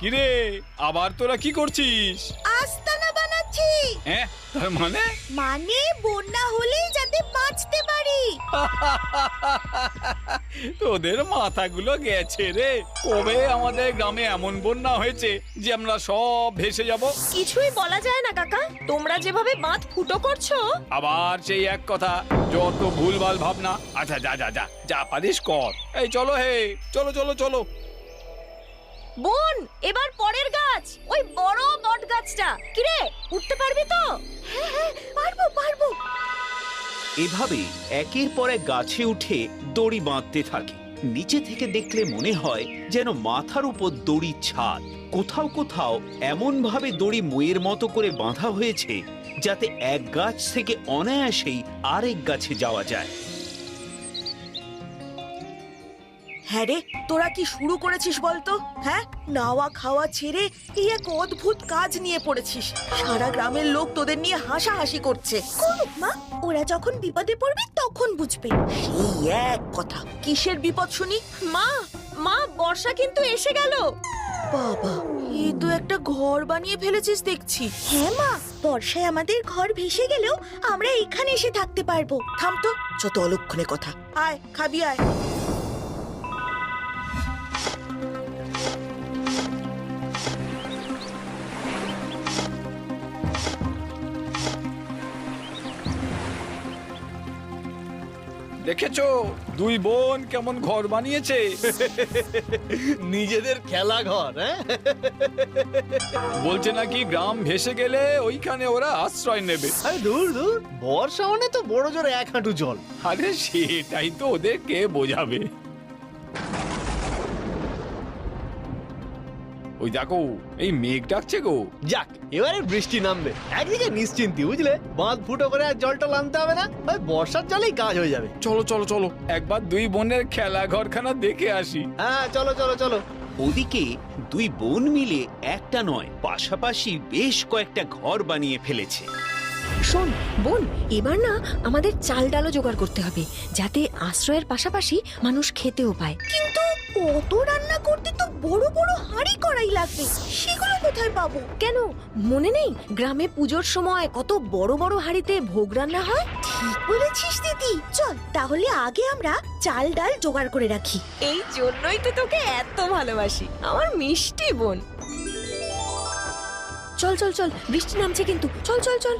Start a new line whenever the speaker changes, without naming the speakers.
কিরে, আবার তোরা কি করছিস?
আস্তানা বানাচ্ছি।
হ্যাঁ, তার মানে
মানে বন্যা হলেই যাতে বাঁচতে পারি।
তোদের মাথাগুলো গেছে রে। কবে আমাদের গ্রামে এমন বন্যা হয়েছে যে আমরা সব ভেসে যাব?
কিছুই বলা যায় না কাকা, তোমরা যেভাবে বাঁধ ফুটো করছো।
আবার সেই এক কথা, যত ভুলভাল ভাবনা। আচ্ছা, যা যা যা যা পারিস কর। এই চলো হে, চলো চলো চলো।
বোন, এবার পরের গাছ, ওই বড় বট গাছটা। কিরে, উঠতে পারবি তো?
হ্যাঁ, পারবো পারবো।
এভাবে একের পর এক গাছে উঠে দড়ি বাঁধতে থাকে। নিচে থেকে দেখলে মনে হয় যেন মাথার উপর দড়ির ছাদ। কোথাও কোথাও এমন ভাবে দড়ি মইয়ের মতো করে বাঁধা হয়েছে যাতে এক গাছ থেকে অনায়াসেই আরেক গাছে যাওয়া যায়।
হ্যাঁ রে, তোরা কি শুরু করেছিস বলতো? হ্যাঁ, নাওয়া খাওয়া ছেড়ে এই এক অদ্ভুত কাজ নিয়ে পড়েছিস। সারা গ্রামের লোক তোদের নিয়ে হাসাহাসি করছে। করুক মা, ওরা যখন বিপদে পড়বে তখন বুঝবে। সেই এক কথা। কিসের বিপদ শুনি?
মা, মা, বর্ষা কিন্তু এসে গেল।
বাবা, এই তো একটা ঘর বানিয়ে ফেলেছিস দেখছি। হ্যাঁ মা, বর্ষায় আমাদের ঘর ভেসে গেলেও আমরা এখানে এসে থাকতে পারবো। থাম তো, যত অলক্ষণে কথা। আয়, খাবি আয়।
দেখেছো দুই বোন কেমন ঘর বানিয়েছে?
নিজেদের খেলা ঘর। হ্যাঁ,
বলছে নাকি গ্রাম ভেসে গেলে ওইখানে ওরা আশ্রয় নেবে।
আরে দূর দূর, বর্ষা মানে তো বড় জোর 1 হাঁটু জল।
আরে সেটাই তো ওদের কে বোঝাবে। ওই দেখো, এই মেঘ ডাকছে গো।
যাক, এবারে বৃষ্টি নামবে। একদিকে নিশ্চিন্তি, বুঝলে, বাঁধ ফুটো করে আর জলটা নামতে হবে না। ওই বর্ষার জলেই কাজ হয়ে যাবে।
চলো চলো চলো, একবার দুই বোনের খেলা ঘরখানা দেখে আসি।
হ্যাঁ, চলো চলো চলো।
ওদিকে দুই বোন মিলে একটা নয়, পাশাপাশি বেশ কয়েকটা ঘর বানিয়ে ফেলেছে।
শোন বোন, এবার না আমাদের চাল ডালও জোগাড় করতে হবে, যাতে আশ্রয়ের পাশাপাশি মানুষ খেতেও পায়।
কিন্তু কত রান্না করতে তো বড় বড় হাঁড়ি কড়াই লাগবে, সেগুলো কোথায় পাবো?
কেন, মনে নেই গ্রামে পুজোর সময় কত বড় বড় হাঁড়িতে ভোগ রান্না হয়?
ঠিক বলেছিস দিদি। চল তাহলে আগে আমরা চাল ডাল জোগাড় করে রাখি।
এই জন্যই তো তোকে এত ভালোবাসি, আমার মিষ্টি বোন। চল চল চল, বৃষ্টি নামছে কিন্তু, চল চল চল।